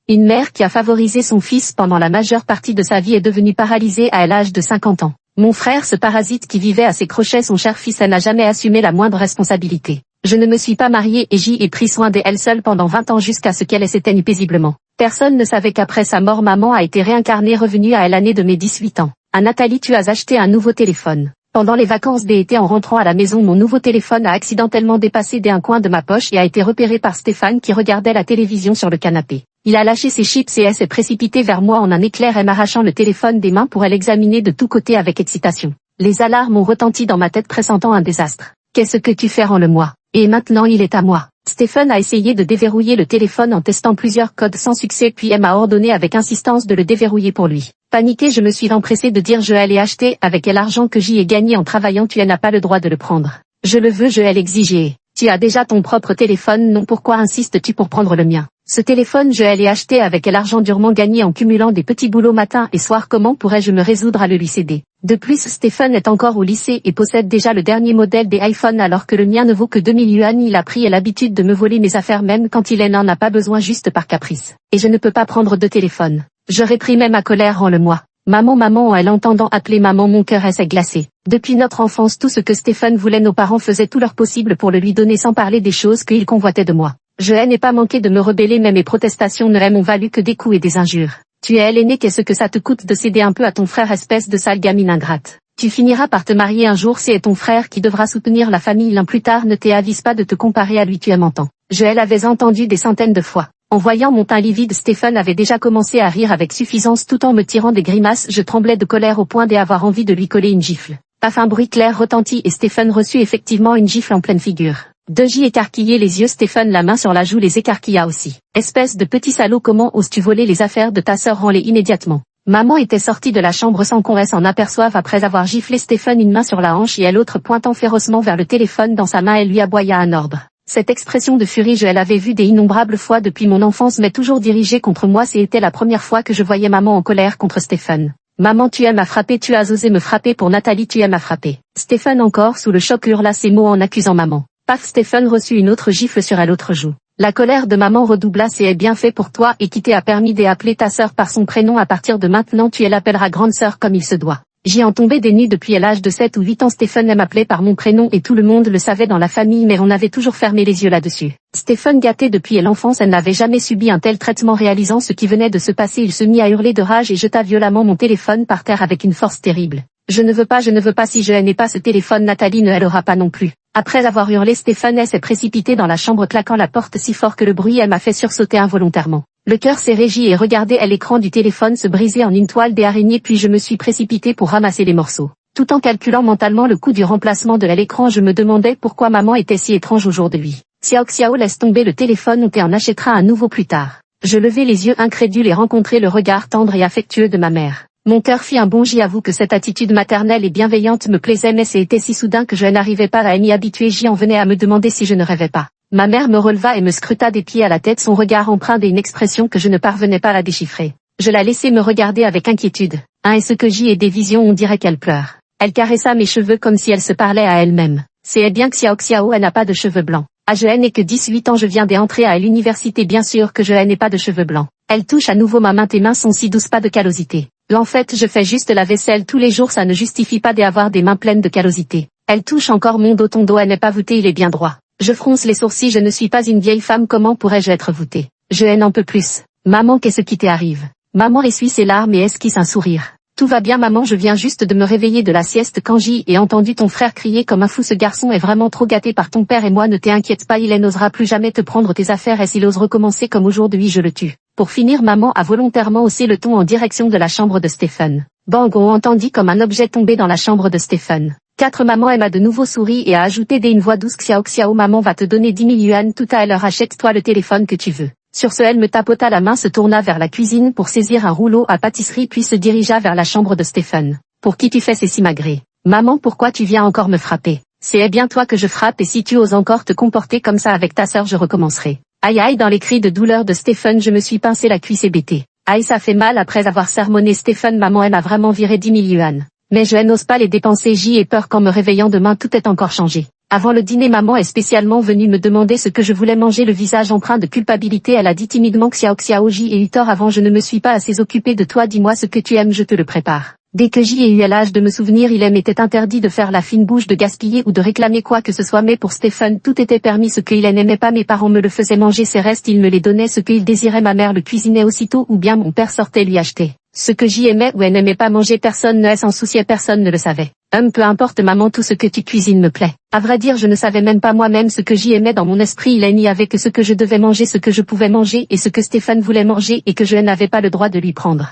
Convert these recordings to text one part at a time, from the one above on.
Une mère qui a favorisé son fils pendant la majeure partie de sa vie est devenue paralysée à l'âge de 50 ans. Mon frère, ce parasite qui vivait à ses crochets, son cher fils, elle n'a jamais assumé la moindre responsabilité. Je ne me suis pas mariée et j'y ai pris soin d'elle seule pendant 20 ans jusqu'à ce qu'elle s'éteigne paisiblement. Personne ne savait qu'après sa mort, maman a été réincarnée, revenue à l'année de mes 18 ans. À Nathalie, tu as acheté un nouveau téléphone. Pendant les vacances d'été, en rentrant à la maison, mon nouveau téléphone a accidentellement dépassé d'un coin de ma poche et a été repéré par Stéphane qui regardait la télévision sur le canapé. Il a lâché ses chips et s'est précipité vers moi en un éclair et m'arrachant le téléphone des mains pour l'examiner de tous côtés avec excitation. Les alarmes ont retenti dans ma tête pressentant un désastre. Qu'est-ce que tu fais, rends-le-moi. Et maintenant il est à moi. Stéphane a essayé de déverrouiller le téléphone en testant plusieurs codes sans succès, puis elle m'a ordonné avec insistance de le déverrouiller pour lui. Paniquée, je me suis empressée de dire: je l'ai acheté avec l'argent que j'y ai gagné en travaillant, tu n'as pas le droit de le prendre. Je le veux, je l'ai exigé. Tu as déjà ton propre téléphone, non, pourquoi insistes-tu pour prendre le mien? Ce téléphone, je l'ai acheté avec l'argent durement gagné en cumulant des petits boulots matin et soir, comment pourrais-je me résoudre à le lui céder? De plus, Stéphane est encore au lycée et possède déjà le dernier modèle des iPhones alors que le mien ne vaut que 2000 yuan. Il a pris l'habitude de me voler mes affaires même quand il n'en a pas besoin, juste par caprice. Et je ne peux pas prendre de téléphone. Je réprimais ma colère: rends-le-moi. Maman, maman, elle entendant appeler maman, mon cœur s'est glacé. Depuis notre enfance, tout ce que Stéphane voulait, nos parents faisaient tout leur possible pour le lui donner, sans parler des choses qu'il convoitait de moi. Je n'ai pas manqué de me rebeller, mais mes protestations ne m'ont valu que des coups et des injures. Tu es l'aîné, qu'est-ce que ça te coûte de céder un peu à ton frère, espèce de sale gamine ingrate. Tu finiras par te marier un jour, c'est ton frère qui devra soutenir la famille l'un plus tard, ne t'avise pas de te comparer à lui, tu m'entends. Je l'avais entendu des centaines de fois. En voyant mon teint livide, Stéphane avait déjà commencé à rire avec suffisance tout en me tirant des grimaces. Je tremblais de colère au point d'avoir envie de lui coller une gifle. Paf, un bruit clair retentit et Stéphane reçut effectivement une gifle en pleine figure. Deji écarquillait les yeux, Stéphane la main sur la joue les écarquilla aussi. Espèce de petit salaud, comment oses-tu voler les affaires de ta sœur, rends-les immédiatement. Maman était sortie de la chambre sans qu'on s'en aperçoive après avoir giflé Stéphane, une main sur la hanche et l'autre pointant férocement vers le téléphone dans sa main, elle lui aboya un ordre. Cette expression de furie, je l'avais vue des innombrables fois depuis mon enfance, mais toujours dirigée contre moi. C'était la première fois que je voyais maman en colère contre Stéphane. Maman, tu m'as frappé, tu as osé me frapper. Pour Nathalie, tu m'as frappé. Stéphane, encore sous le choc, hurla ces mots en accusant maman. Paf, Stéphane reçut une autre gifle sur l'autre joue. La colère de maman redoubla. C'est bien fait pour toi et qui t'a permis d'appeler ta sœur par son prénom. À partir de maintenant, tu l'appelleras grande sœur comme il se doit. J'y en tombais des nues depuis l'âge de 7 ou 8 ans. Stéphane m'appelait par mon prénom et tout le monde le savait dans la famille, mais on avait toujours fermé les yeux là-dessus. Stéphane, gâté depuis l'enfance, elle n'avait jamais subi un tel traitement. Réalisant ce qui venait de se passer, il se mit à hurler de rage et jeta violemment mon téléphone par terre avec une force terrible. Je ne veux pas, si je n'ai pas ce téléphone, Nathalie ne l'aura pas non plus. Après avoir hurlé, Stéphane s'est précipité dans la chambre, claquant la porte si fort que le bruit m'a fait sursauter involontairement. Le cœur s'est régi et regardé l'écran du téléphone se briser en une toile d'araignée, puis je me suis précipité pour ramasser les morceaux. Tout en calculant mentalement le coût du remplacement de l'écran, je me demandais pourquoi maman était si étrange aujourd'hui. Xiao, laisse tomber le téléphone, on t'en achètera un nouveau plus tard. Je levai les yeux incrédules et rencontrai le regard tendre et affectueux de ma mère. Mon cœur fit un bond, j'avoue que cette attitude maternelle et bienveillante me plaisait, mais c'était si soudain que je n'arrivais pas à m'y habituer. J'y en venais à me demander si je ne rêvais pas. Ma mère me releva et me scruta des pieds à la tête, son regard empreint d'une expression que je ne parvenais pas à déchiffrer. Je la laissai me regarder avec inquiétude. Est-ce que j'y ai des visions, on dirait qu'elle pleure. Elle caressa mes cheveux comme si elle se parlait à elle-même. C'est bien que Xiao, elle n'a pas de cheveux blancs. Je n'ai que 18 ans, je viens d'entrer à l'université, bien sûr que je n'ai pas de cheveux blancs. Elle touche à nouveau ma main, tes mains sont si douces, pas de callosité. En fait, je fais juste la vaisselle tous les jours, ça ne justifie pas d'avoir des mains pleines de callosité. Elle touche encore mon dos, ton dos n'est pas voûté, il est bien droit. Je fronce les sourcils, je ne suis pas une vieille femme, comment pourrais-je être voûtée? Je n'en peux plus. Maman, qu'est-ce qui t'arrive? Maman essuie ses larmes et esquisse un sourire. Tout va bien maman, je viens juste de me réveiller de la sieste quand j'y ai entendu ton frère crier comme un fou. Ce garçon est vraiment trop gâté par ton père et moi, ne t'inquiète pas, il n'osera plus jamais te prendre tes affaires et s'il ose recommencer comme aujourd'hui, je le tue. Pour finir, maman a volontairement haussé le ton en direction de la chambre de Stéphane. Bang, on entendit comme un objet tomber dans la chambre de Stéphane. 4 Maman m'a de nouveau souri et a ajouté d'une voix douce, Xiao, maman va te donner 10 000 yuan tout à l'heure, achète-toi le téléphone que tu veux. Sur ce, elle me tapota la main, se tourna vers la cuisine pour saisir un rouleau à pâtisserie puis se dirigea vers la chambre de Stéphane. Pour qui tu fais ces simagrées? Maman, pourquoi tu viens encore me frapper? C'est bien toi que je frappe et si tu oses encore te comporter comme ça avec ta sœur, je recommencerai. Aïe aïe, dans les cris de douleur de Stéphane, je me suis pincé la cuisse hébétée. Aïe, ça fait mal. Après avoir sermonné Stéphane, maman elle m'a vraiment viré 10 000 yuan. Mais je n'ose pas les dépenser, j'y ai peur qu'en me réveillant demain tout est encore changé. Avant le dîner, maman est spécialement venue me demander ce que je voulais manger, le visage empreint de culpabilité. Elle a dit timidement Xiao Xiao, j'ai eu tort avant, je ne me suis pas assez occupée de toi, dis-moi ce que tu aimes, je te le prépare. Dès que j'y ai eu l'âge de me souvenir, il m'était interdit de faire la fine bouche, de gaspiller ou de réclamer quoi que ce soit, mais pour Stephen, tout était permis. Ce qu'il n'aimait pas, mes parents me le faisaient manger, ses restes il me les donnait, ce qu'il désirait ma mère le cuisinait aussitôt ou bien mon père sortait lui acheter. Ce que j'y aimais ou elle n'aimait pas manger, personne ne s'en souciait, personne ne le savait. Peu importe maman, tout ce que tu cuisines me plaît. À vrai dire, je ne savais même pas moi-même ce que j'y aimais. Dans mon esprit, il n'y avait que ce que je devais manger, ce que je pouvais manger et ce que Stephen voulait manger et que je n'avais pas le droit de lui prendre.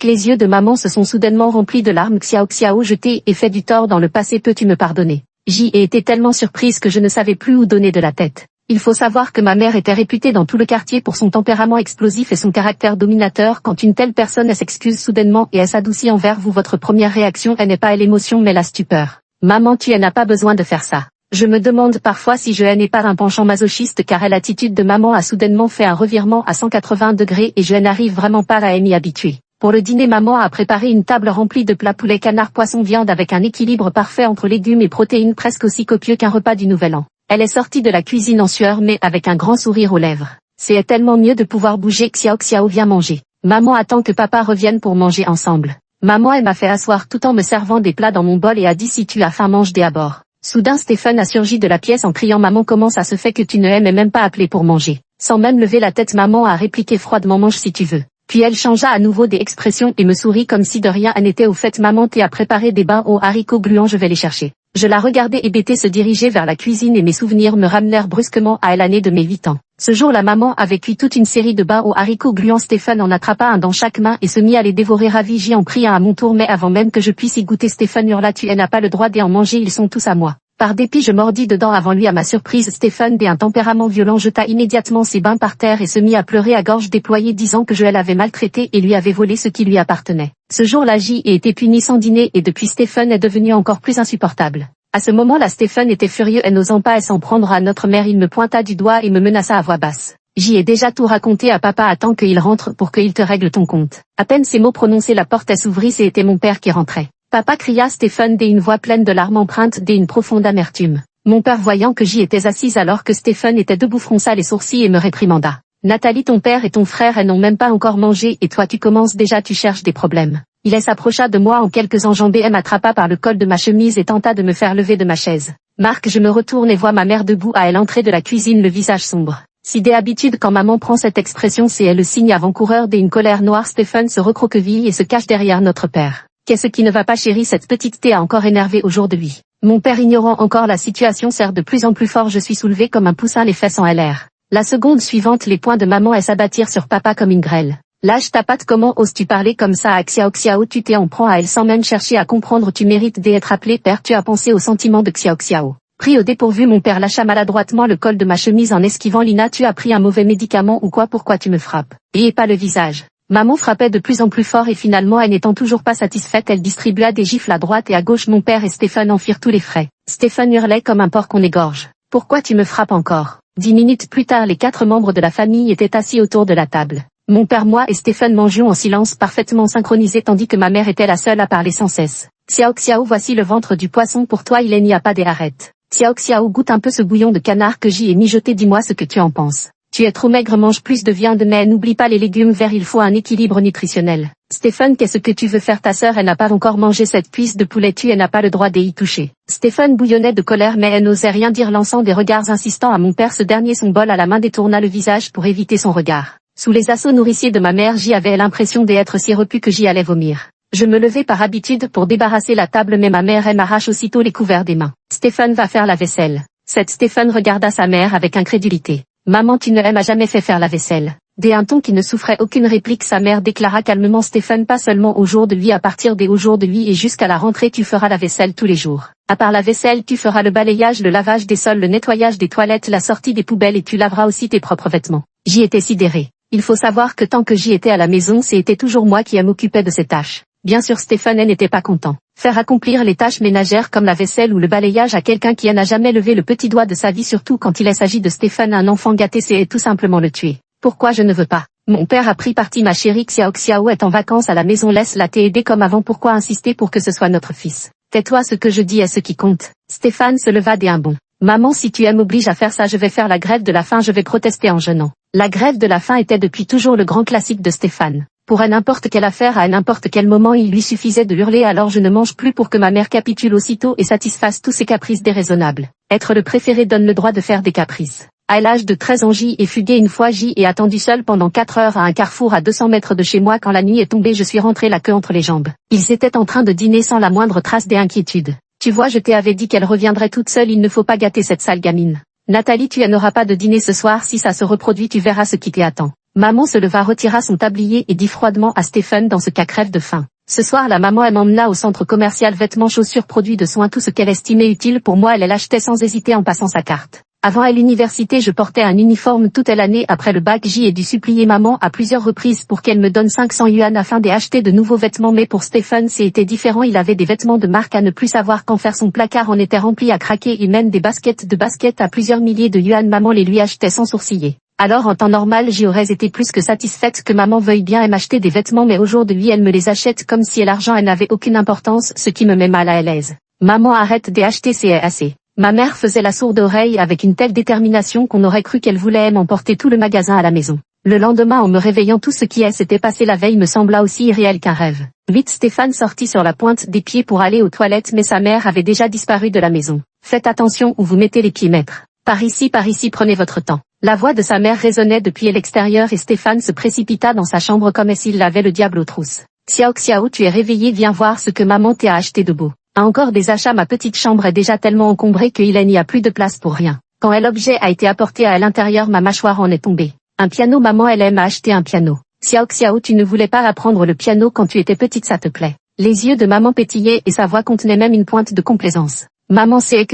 Les yeux de maman se sont soudainement remplis de larmes. Xiao Xiao, je t'ai fait du tort dans le passé, peux-tu me pardonner? J'y ai été tellement surprise que je ne savais plus où donner de la tête. Il faut savoir que ma mère était réputée dans tout le quartier pour son tempérament explosif et son caractère dominateur. Quand une telle personne s'excuse soudainement et s'adoucit envers vous, votre première réaction n'est pas l'émotion mais la stupeur. Maman, tu n'as pas besoin de faire ça. Je me demande parfois si je n'ai pas un penchant masochiste, car l'attitude de maman a soudainement fait un revirement à 180 degrés et je n'arrive vraiment pas à m'y habituer. Pour le dîner, maman a préparé une table remplie de plats poulet, canard, poisson, viande avec un équilibre parfait entre légumes et protéines, presque aussi copieux qu'un repas du Nouvel An. Elle est sortie de la cuisine en sueur mais avec un grand sourire aux lèvres. C'est tellement mieux de pouvoir bouger. Xiao Xiao, viens manger. Maman attend que papa revienne pour manger ensemble. Maman, elle m'a fait asseoir tout en me servant des plats dans mon bol et a dit si tu as faim, mange des à bord. Soudain Stephen a surgi de la pièce en criant maman, comment ça se fait que tu ne m'aimes même pas appeler pour manger? Sans même lever la tête, maman a répliqué froidement mange si tu veux. Puis elle changea à nouveau d'expression et me sourit comme si de rien n'était. Au fait maman, t'as préparé des bains aux haricots gluants, je vais les chercher. Je la regardais hébétée se diriger vers la cuisine et mes souvenirs me ramenèrent brusquement à l'année de mes 8 ans. Ce jour-là, maman avait cuit toute une série de bains aux haricots gluants. Stephen en attrapa un dans chaque main et se mit à les dévorer ravi. J'y en pris un à mon tour, mais avant même que je puisse y goûter, Stephen hurla tu n'as pas le droit d'en manger, ils sont tous à moi. Par dépit, je mordis dedans avant lui. À ma surprise, Stephen, d'un tempérament violent, jeta immédiatement ses bains par terre et se mit à pleurer à gorge déployée, disant que je l'avais maltraité et lui avais volé ce qui lui appartenait. Ce jour-là, j'y ai été puni sans dîner et depuis Stephen est devenu encore plus insupportable. À ce moment-là, Stephen était furieux et n'osant pas s'en prendre à notre mère, il me pointa du doigt et me menaça à voix basse. J'y ai déjà tout raconté à papa, attends qu'il rentre pour qu'il te règle ton compte. À peine ces mots prononcés, la porte s'ouvrit, c'était mon père qui rentrait. Papa, cria Stephen d'une voix pleine de larmes empreintes d'une profonde amertume. Mon père, voyant que j'y étais assise alors que Stephen était debout, fronça les sourcils et me réprimanda. Nathalie, ton père et ton frère n'ont même pas encore mangé et toi tu commences déjà, tu cherches des problèmes. Il s'approcha de moi en quelques enjambées, m'attrapa par le col de ma chemise et tenta de me faire lever de ma chaise. Marc, je me retourne et vois ma mère debout à l'entrée de la cuisine, le visage sombre. Si d'habitude quand maman prend cette expression c'est le signe avant-coureur d'une colère noire, Stephen se recroqueville et se cache derrière notre père. Qu'est-ce qui ne va pas chérie, cette petite thé a encore énervé aujourd'hui. Mon père, ignorant encore la situation, serre de plus en plus fort, je suis soulevée comme un poussin, les fesses en l'air. La seconde suivante, les poings de maman s'abattirent sur papa comme une grêle. Lâche ta patte, comment oses-tu parler comme ça à Xiao Xiao, tu t'en prends à elle sans même chercher à comprendre, tu mérites d'être appelé père, tu as pensé aux sentiments de Xiao Xiao. Pris au dépourvu, mon père lâcha maladroitement le col de ma chemise en esquivant. Lina, tu as pris un mauvais médicament ou quoi, pourquoi tu me frappes? Et pas le visage. Maman frappait de plus en plus fort et finalement, elle n'étant toujours pas satisfaite, elle distribua des gifles à droite et à gauche. Mon père et Stephen en firent tous les frais. Stephen hurlait comme un porc qu'on égorge. Pourquoi tu me frappes encore? 10 minutes plus tard, les 4 membres de la famille étaient assis autour de la table. Mon père, moi et Stephen mangions en silence parfaitement synchronisé tandis que ma mère était la seule à parler sans cesse. Xiao Xiao, voici le ventre du poisson pour toi, il n'y a pas d'arrête. Xiao Xiao, goûte un peu ce bouillon de canard que j'y ai mijoté, dis-moi ce que tu en penses. Tu es trop maigre, mange plus de viande mais n'oublie pas les légumes verts, il faut un équilibre nutritionnel. Stephen, qu'est-ce que tu veux faire? Ta sœur, elle n'a pas encore mangé cette cuisse de poulet, tu n'as pas le droit d'y toucher. Stephen bouillonnait de colère mais elle n'osait rien dire, lançant des regards insistants à mon père. Ce dernier, son bol à la main, détourna le visage pour éviter son regard. Sous les assauts nourriciers de ma mère, j'y avais l'impression d'être si repu que j'y allais vomir. Je me levai par habitude pour débarrasser la table mais ma mère, elle m'arrache aussitôt les couverts des mains. Stephen va faire la vaisselle. Stephen regarda sa mère avec incrédulité. Maman, tu ne m'as jamais fait faire la vaisselle. D'un ton qui ne souffrait aucune réplique, sa mère déclara calmement. Stephen, pas seulement au jour de lui, à partir des jours de lui et jusqu'à la rentrée, tu feras la vaisselle tous les jours. À part la vaisselle, tu feras le balayage, le lavage des sols, le nettoyage des toilettes, la sortie des poubelles et tu laveras aussi tes propres vêtements. J'y étais sidérée. Il faut savoir que tant que j'y étais à la maison, c'était toujours moi qui m'occupais de ces tâches. Bien sûr, Stephen n'était pas content. Faire accomplir les tâches ménagères comme la vaisselle ou le balayage à quelqu'un qui n'a jamais levé le petit doigt de sa vie, surtout quand il s'agit de Stephen, un enfant gâté, c'est tout simplement le tuer. Pourquoi je ne veux pas? Mon père a pris parti, ma chérie, Xiao Xiao est en vacances à la maison, laisse-la t'aider comme avant, pourquoi insister pour que ce soit notre fils? Tais-toi, ce que je dis est ce qui compte. Stephen se leva d'un bond. Maman, si tu m'obliges à faire ça, je vais faire la grève de la faim, je vais protester en jeûnant. La grève de la faim était depuis toujours le grand classique de Stéphane. Pour n'importe quelle affaire à n'importe quel moment, il lui suffisait de hurler alors je ne mange plus pour que ma mère capitule aussitôt et satisfasse tous ses caprices déraisonnables. Être le préféré donne le droit de faire des caprices. À l'âge de 13 ans, j'y ai fugué une fois, j'y ai attendu seul pendant 4 heures à un carrefour à 200 mètres de chez moi. Quand la nuit est tombée, je suis rentrée la queue entre les jambes. Ils étaient en train de dîner sans la moindre trace d'inquiétude. Tu vois, je t'avais dit qu'elle reviendrait toute seule, il ne faut pas gâter cette sale gamine. Nathalie, tu n'auras pas de dîner ce soir, si ça se reproduit tu verras ce qui t'attend. Maman se leva, retira son tablier et dit froidement à Stéphane dans ce cas crève de faim. Ce soir la maman elle m'emmena au centre commercial vêtements, chaussures, produits de soins, tout ce qu'elle estimait utile pour moi elle achetait sans hésiter en passant sa carte. Avant à l'université je portais un uniforme toute l'année, après le bac j'y ai dû supplier maman à plusieurs reprises pour qu'elle me donne 500 yuan afin d'acheter de nouveaux vêtements, mais pour Stéphane c'était différent, il avait des vêtements de marque à ne plus savoir qu'en faire, son placard en était rempli à craquer et même des baskets à plusieurs milliers de yuan, maman les lui achetait sans sourciller. Alors en temps normal j'y aurais été plus que satisfaite que maman veuille bien m'acheter des vêtements, mais aujourd'hui elle me les achète comme si l'argent elle n'avait aucune importance, ce qui me met mal à l'aise. Maman, arrête d'acheter, c'est assez. Ma mère faisait la sourde oreille avec une telle détermination qu'on aurait cru qu'elle voulait m'emporter tout le magasin à la maison. Le lendemain en me réveillant, tout ce qui s'était passé la veille me sembla aussi irréel qu'un rêve. Vite Stéphane sortit sur la pointe des pieds pour aller aux toilettes, mais sa mère avait déjà disparu de la maison. Faites attention où vous mettez les pieds, maître. Par ici, prenez votre temps. La voix de sa mère résonnait depuis l'extérieur et Stéphane se précipita dans sa chambre comme s'il avait le diable aux trousses. Xiao, tu es réveillé, viens voir ce que maman t'a acheté de beau. A encore des achats, ma petite chambre est déjà tellement encombrée qu'il n'y a plus de place pour rien. Quand l'objet a été apporté à l'intérieur, ma mâchoire en est tombée. Un piano, maman, elle aime acheter un piano. Xiao, tu ne voulais pas apprendre le piano quand tu étais petite, ça te plaît? Les yeux de maman pétillaient et sa voix contenait même une pointe de complaisance. Maman, c'est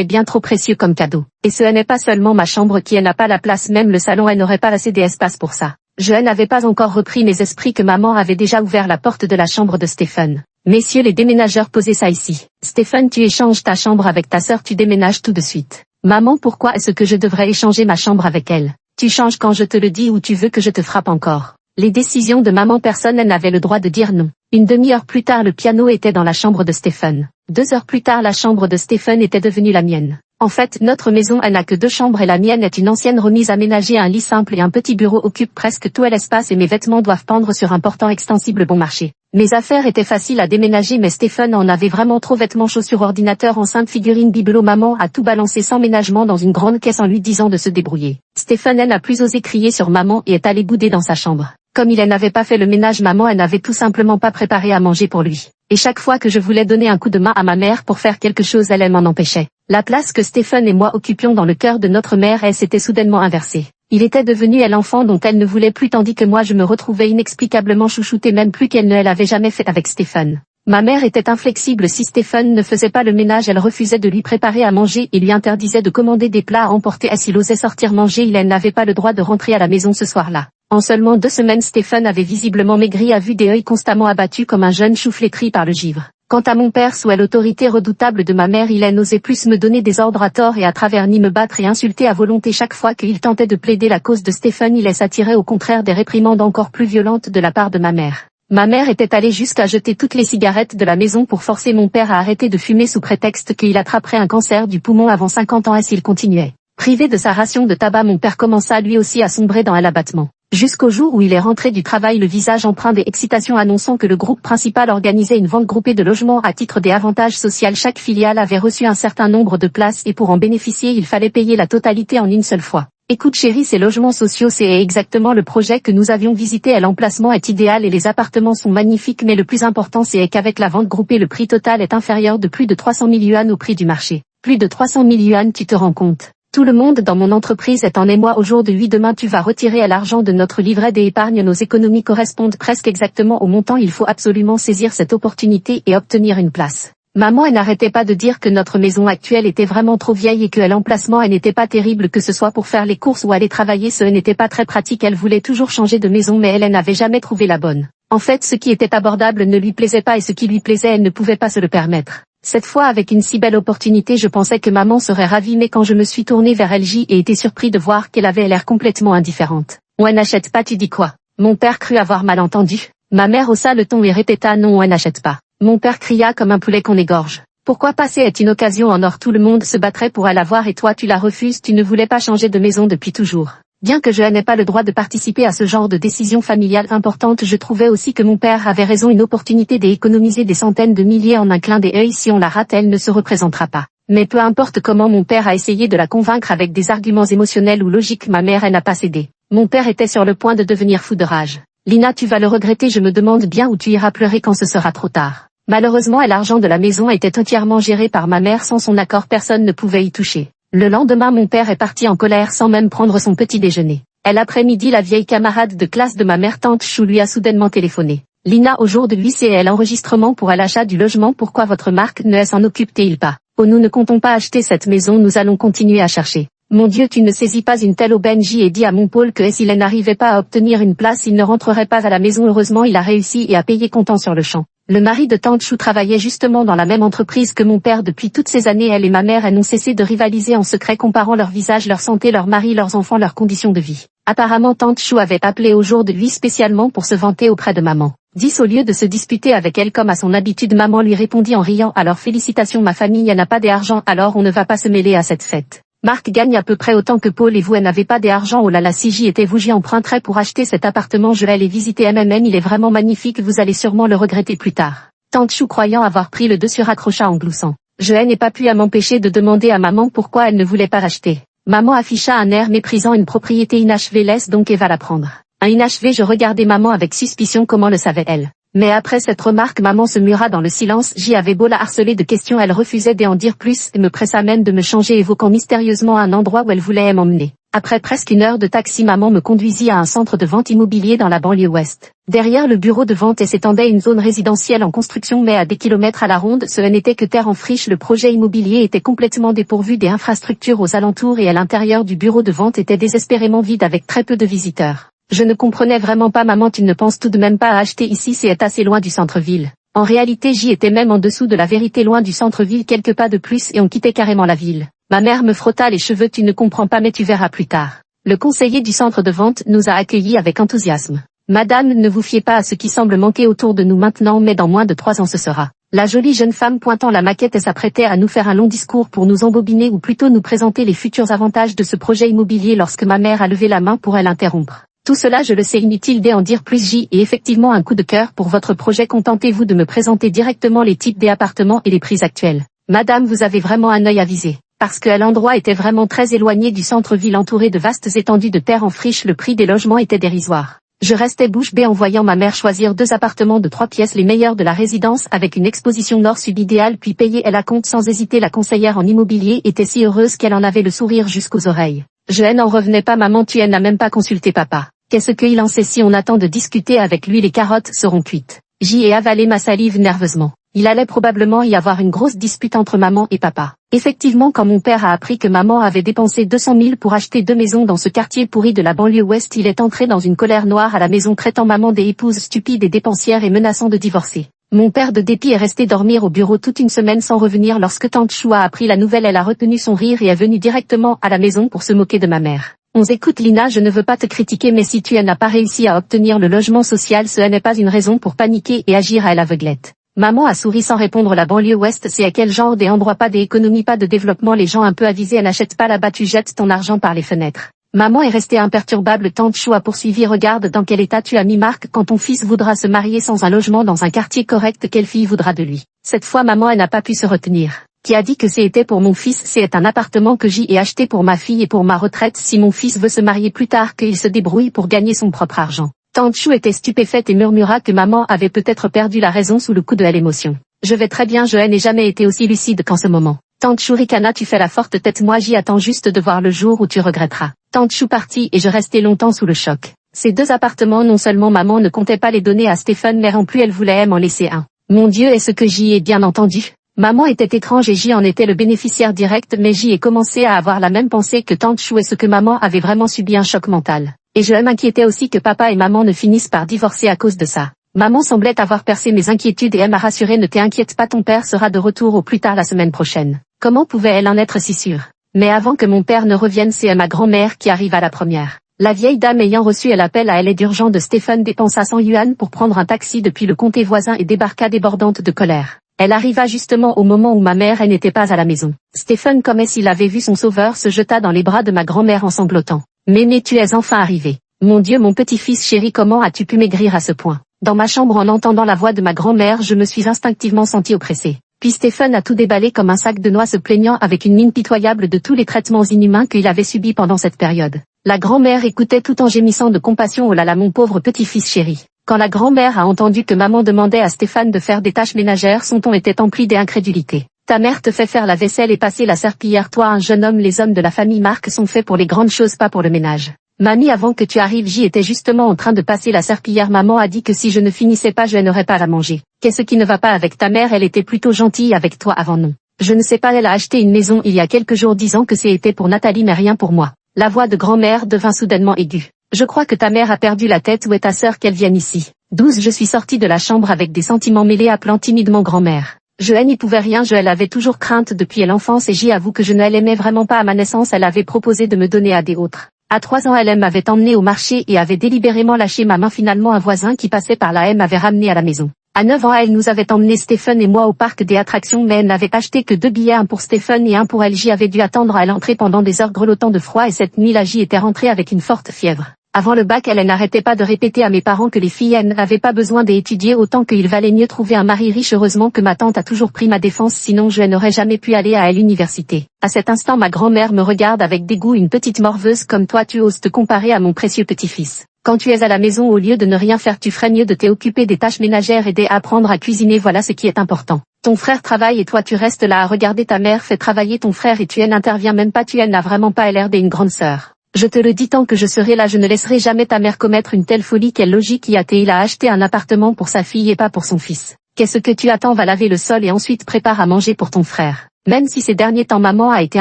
bien trop précieux comme cadeau. Et ce n'est pas seulement ma chambre qui n'a pas la place, même le salon elle n'aurait pas assez d'espace pour ça. Je n'avais pas encore repris mes esprits que maman avait déjà ouvert la porte de la chambre de Stéphane. Messieurs les déménageurs, posez ça ici. Stéphane, tu échanges ta chambre avec ta sœur, tu déménages tout de suite. Maman, pourquoi est-ce que je devrais échanger ma chambre avec elle? Tu changes quand je te le dis ou tu veux que je te frappe encore? Les décisions de maman, personne n'avait le droit de dire non. Une demi-heure plus tard, le piano était dans la chambre de Stéphane. 2 heures plus tard, la chambre de Stéphane était devenue la mienne. En fait, notre maison elle n'a que 2 chambres et la mienne est une ancienne remise aménagée, un lit simple et un petit bureau occupent presque tout l'espace et mes vêtements doivent pendre sur un portant extensible bon marché. Mes affaires étaient faciles à déménager, mais Stéphane en avait vraiment trop, vêtements, chaussures, ordinateur, enceinte, figurines, bibelots, maman a tout balancé sans ménagement dans une grande caisse en lui disant de se débrouiller. Stéphane n'a plus osé crier sur maman et est allé bouder dans sa chambre. Comme il n'avait pas fait le ménage, maman elle n'avait tout simplement pas préparé à manger pour lui. Et chaque fois que je voulais donner un coup de main à ma mère pour faire quelque chose, elle m'en empêchait. La place que Stéphane et moi occupions dans le cœur de notre mère, elle s'était soudainement inversée. Il était devenu l'enfant dont elle ne voulait plus, tandis que moi je me retrouvais inexplicablement chouchoutée, même plus qu'elle ne l'avait jamais fait avec Stéphane. Ma mère était inflexible, si Stéphane ne faisait pas le ménage, elle refusait de lui préparer à manger et lui interdisait de commander des plats à emporter, et s'il osait sortir manger, il n'avait pas le droit de rentrer à la maison ce soir-là. En seulement 2 semaines, Stéphane avait visiblement maigri, à vue des yeux constamment abattu comme un jeune chou flétri par le givre. Quant à mon père, sous l'autorité redoutable de ma mère, il n'osait plus me donner des ordres à tort et à travers, ni me battre et insulter à volonté. Chaque fois qu'il tentait de plaider la cause de Stéphane, il s'attirait au contraire des réprimandes encore plus violentes de la part de ma mère. Ma mère était allée jusqu'à jeter toutes les cigarettes de la maison pour forcer mon père à arrêter de fumer sous prétexte qu'il attraperait un cancer du poumon avant 50 ans et s'il continuait. Privé de sa ration de tabac, mon père commença lui aussi à sombrer dans l'abattement. Jusqu'au jour où il est rentré du travail, le visage empreint d'excitation, annonçant que le groupe principal organisait une vente groupée de logements à titre des avantages sociaux. Chaque filiale avait reçu un certain nombre de places et pour en bénéficier, il fallait payer la totalité en une seule fois. Écoute chérie, ces logements sociaux, c'est exactement le projet que nous avions visité. L'emplacement est idéal et les appartements sont magnifiques, mais le plus important c'est qu'avec la vente groupée, le prix total est inférieur de plus de 300 000 yuan au prix du marché. Plus de 300 000 yuan, tu te rends compte? Tout le monde dans mon entreprise est en émoi aujourd'hui. Demain tu vas retirer l'argent de notre livret d'épargne. Nos économies correspondent presque exactement au montant. Il faut absolument saisir cette opportunité et obtenir une place. Maman elle n'arrêtait pas de dire que notre maison actuelle était vraiment trop vieille et que l'emplacement elle n'était pas terrible, que ce soit pour faire les courses ou aller travailler, ce n'était pas très pratique. Elle voulait toujours changer de maison, mais elle n'avait jamais trouvé la bonne. En fait, ce qui était abordable ne lui plaisait pas et ce qui lui plaisait, elle ne pouvait pas se le permettre. Cette fois, avec une si belle opportunité, je pensais que maman serait ravie, mais quand je me suis tournée vers elle, j'ai été surpris de voir qu'elle avait l'air complètement indifférente. On n'achète pas, tu dis quoi? Mon père crut avoir mal entendu. Ma mère haussa le ton et répéta non, on n'achète pas. Mon père cria comme un poulet qu'on égorge. Pourquoi passer est une occasion en or, tout le monde se battrait pour la voir et toi tu la refuses, tu ne voulais pas changer de maison depuis toujours. Bien que je n'ai pas le droit de participer à ce genre de décision familiale importante, je trouvais aussi que mon père avait raison, une opportunité d'économiser des centaines de milliers en un clin d'œil, si on la rate elle ne se représentera pas. Mais peu importe comment mon père a essayé de la convaincre avec des arguments émotionnels ou logiques, ma mère elle n'a pas cédé. Mon père était sur le point de devenir fou de rage. Lina, tu vas le regretter, je me demande bien où tu iras pleurer quand ce sera trop tard. Malheureusement, l'argent de la maison était entièrement géré par ma mère, sans son accord personne ne pouvait y toucher. Le lendemain, mon père est parti en colère sans même prendre son petit déjeuner. L'après-midi, la vieille camarade de classe de ma mère, tante Chou, lui a soudainement téléphoné. Lina, au jour de l'UCL enregistrement pour l'achat du logement, pourquoi votre marque ne s'en occupe-t-il pas? Oh, nous ne comptons pas acheter cette maison, nous allons continuer à chercher. Mon Dieu, tu ne saisis pas une telle aubaine. J'ai dit à mon Paul que s'il n'arrivait pas à obtenir une place, il ne rentrerait pas à la maison. Heureusement, il a réussi et a payé comptant sur le champ. Le mari de tante Chou travaillait justement dans la même entreprise que mon père depuis toutes ces années. Elle et ma mère n'ont cessé de rivaliser en secret, comparant leur visage, leur santé, leur mari, leurs enfants, leurs conditions de vie. Apparemment, tante Chou avait appelé au jour de lui spécialement pour se vanter auprès de maman. 10 au lieu de se disputer avec elle comme à son habitude, maman lui répondit en riant: alors félicitations, ma famille n'a pas d'argent, alors on ne va pas se mêler à cette fête. Marc gagne à peu près autant que Paul et vous n'avez pas d'argent. Oh là là, si j'y étais vous, j'y emprunterais pour acheter cet appartement, je vais aller visiter il est vraiment magnifique, vous allez sûrement le regretter plus tard. Tante Chou, croyant avoir pris le dessus, raccrocha en gloussant. Je n'ai pas pu m'empêcher de demander à maman pourquoi elle ne voulait pas racheter. Maman afficha un air méprisant: une propriété inachevée, laisse donc Eva la prendre. Un inachevé? Je regardais maman avec suspicion, comment le savait-elle? Mais après cette remarque, maman se mura dans le silence. J'y avais beau la harceler de questions, elle refusait d'en dire plus et me pressa même de me changer, évoquant mystérieusement un endroit où elle voulait m'emmener. Après presque une heure de taxi, maman me conduisit à un centre de vente immobilier dans la banlieue ouest. Derrière le bureau de vente s'étendait une zone résidentielle en construction, mais à des kilomètres à la ronde, ce n'était que terre en friche. Le projet immobilier était complètement dépourvu des infrastructures aux alentours et à l'intérieur du bureau de vente était désespérément vide avec très peu de visiteurs. Je ne comprenais vraiment pas. Maman, tu ne penses tout de même pas à acheter ici, c'est assez loin du centre-ville. En réalité, j'y étais même en dessous de la vérité, loin du centre-ville, quelques pas de plus et on quittait carrément la ville. Ma mère me frotta les cheveux: tu ne comprends pas, mais tu verras plus tard. Le conseiller du centre de vente nous a accueillis avec enthousiasme. Madame, ne vous fiez pas à ce qui semble manquer autour de nous maintenant, mais dans moins de 3 ans ce sera. La jolie jeune femme pointant la maquette s'apprêtait à nous faire un long discours pour nous embobiner, ou plutôt nous présenter les futurs avantages de ce projet immobilier, lorsque ma mère a levé la main pour l'interrompre. Tout cela, je le sais, inutile d'en dire plus. J'y ai effectivement un coup de cœur pour votre projet. Contentez-vous de me présenter directement les types des appartements et les prix actuels. Madame, vous avez vraiment un œil avisé. Parce que l'endroit était vraiment très éloigné du centre-ville, entouré de vastes étendues de terre en friche, le prix des logements était dérisoire. Je restais bouche bée en voyant ma mère choisir 2 appartements de 3 pièces, les meilleurs de la résidence, avec une exposition nord-sud idéale, puis payer elle à compte sans hésiter. La conseillère en immobilier était si heureuse qu'elle en avait le sourire jusqu'aux oreilles. Je n'en revenais pas. Maman, tu n'as même pas consulté papa. Qu'est-ce qu'il en sait? Si on attend de discuter avec lui, les carottes seront cuites. J'y ai avalé ma salive nerveusement. Il allait probablement y avoir une grosse dispute entre maman et papa. Effectivement, quand mon père a appris que maman avait dépensé 200 000 pour acheter 2 maisons dans ce quartier pourri de la banlieue ouest, il est entré dans une colère noire à la maison, traitant maman d'épouse stupide et dépensière et menaçant de divorcer. Mon père, de dépit, est resté dormir au bureau toute une semaine sans revenir. Lorsque tante Chou a appris la nouvelle, elle a retenu son rire et est venue directement à la maison pour se moquer de ma mère. On écoute Lina, je ne veux pas te critiquer, mais si tu n'as pas réussi à obtenir le logement social, ce n'est pas une raison pour paniquer et agir à l'aveuglette. Maman a souri sans répondre. La banlieue ouest, c'est à quel genre d'endroit? Pas d'économie, pas de développement, les gens un peu avisés n'achètent pas là-bas, tu jettes ton argent par les fenêtres. Maman est restée imperturbable. Tante Chou a poursuivi: regarde dans quel état tu as mis Marc. Quand ton fils voudra se marier sans un logement dans un quartier correct, quelle fille voudra de lui? Cette fois, maman, elle n'a pas pu se retenir. Qui a dit que c'était pour mon fils? C'est un appartement que j'y ai acheté pour ma fille et pour ma retraite. Si mon fils veut se marier plus tard, qu'il se débrouille pour gagner son propre argent. Tante Chou était stupéfaite et murmura que maman avait peut-être perdu la raison sous le coup de l'émotion. Je vais très bien, je n'ai jamais été aussi lucide qu'en ce moment. Tante Chou ricana: tu fais la forte tête, moi j'y attends juste de voir le jour où tu regretteras. Tante Chou partit et je restai longtemps sous le choc. Ces 2 appartements, non seulement maman ne comptait pas les donner à Stéphane, mais en plus elle voulait m'en laisser un. Mon Dieu, est-ce que j'y ai bien entendu? Maman était étrange et j'y en étais le bénéficiaire direct, mais j'y ai commencé à avoir la même pensée que tante Chou. Est-ce que maman avait vraiment subi un choc mental? Et je m'inquiétais aussi que papa et maman ne finissent par divorcer à cause de ça. Maman semblait avoir percé mes inquiétudes et elle m'a rassuré: ne t'inquiète pas, ton père sera de retour au plus tard la semaine prochaine. Comment pouvait-elle en être si sûre? Mais avant que mon père ne revienne, c'est ma grand-mère qui arrive à la première. La vieille dame ayant reçu l'appel à l'aide urgente de Stéphane dépensa 100 yuan pour prendre un taxi depuis le comté voisin et débarqua débordante de colère. Elle arriva justement au moment où ma mère n'était pas à la maison. Stephen, comme s'il avait vu son sauveur, se jeta dans les bras de ma grand-mère en sanglotant. « Mémé, tu es enfin arrivé. Mon Dieu, mon petit-fils chéri, comment as-tu pu maigrir à ce point ?» Dans ma chambre, en entendant la voix de ma grand-mère, je me suis instinctivement sentie oppressée. Puis Stephen a tout déballé comme un sac de noix, se plaignant avec une mine pitoyable de tous les traitements inhumains qu'il avait subis pendant cette période. La grand-mère écoutait tout en gémissant de compassion. « Oh là là, mon pauvre petit-fils chéri. » Quand la grand-mère a entendu que maman demandait à Stéphane de faire des tâches ménagères, son ton était empli d'incrédulité. « Ta mère te fait faire la vaisselle et passer la serpillière, toi un jeune homme. Les hommes de la famille Marc sont faits pour les grandes choses, pas pour le ménage. » Mamie, avant que tu arrives, j'y étais justement en train de passer la serpillière. Maman a dit que si je ne finissais pas, je n'aurais pas à la manger. Qu'est-ce qui ne va pas avec ta mère? Elle était plutôt gentille avec toi avant, non? Je ne sais pas, elle a acheté une maison il y a quelques jours disant que c'était pour Nathalie mais rien pour moi. La voix de grand-mère devint soudainement aiguë. Je crois que ta mère a perdu la tête. Où est ta sœur? Qu'elle vienne ici. 12. Je suis sortie de la chambre avec des sentiments mêlés, appelant timidement grand-mère. Je n'y pouvais rien, elle avait toujours crainte depuis l'enfance et j'y avoue que je ne l'aimais vraiment pas. À ma naissance, elle avait proposé de me donner à des autres. À 3 ans, elle m'avait emmenée au marché et avait délibérément lâché ma main. Finalement, un voisin qui passait par là m'avait ramené à la maison. À 9 ans, elle nous avait emmené Stephen et moi au parc des attractions, mais elle n'avait acheté que 2 billets, un pour Stephen et un pour elle. J'y avais dû attendre à l'entrée pendant des heures, grelottant de froid, et cette nuit-là, j'y étais rentrée avec une forte fièvre. Avant le bac, elle n'arrêtait pas de répéter à mes parents que les filles n'avaient pas besoin d'étudier, autant qu'il valait mieux trouver un mari riche. Heureusement que ma tante a toujours pris ma défense, sinon je n'aurais jamais pu aller à l'université. À cet instant, ma grand-mère me regarde avec dégoût. Une petite morveuse comme toi, tu oses te comparer à mon précieux petit-fils. Quand tu es à la maison, au lieu de ne rien faire, tu ferais mieux de t'occuper des tâches ménagères et d'apprendre à cuisiner. Voilà ce qui est important. Ton frère travaille et toi tu restes là à regarder ta mère fait travailler ton frère et tu n'interviens même pas. Tu n'as vraiment pas l'air d'une grande sœur. Je te le dis, tant que je serai là, je ne laisserai jamais ta mère commettre une telle folie. Quelle logique y a-t-il à acheter un appartement pour sa fille et pas pour son fils? Qu'est-ce que tu attends? Va laver le sol et ensuite prépare à manger pour ton frère. Même si ces derniers temps maman a été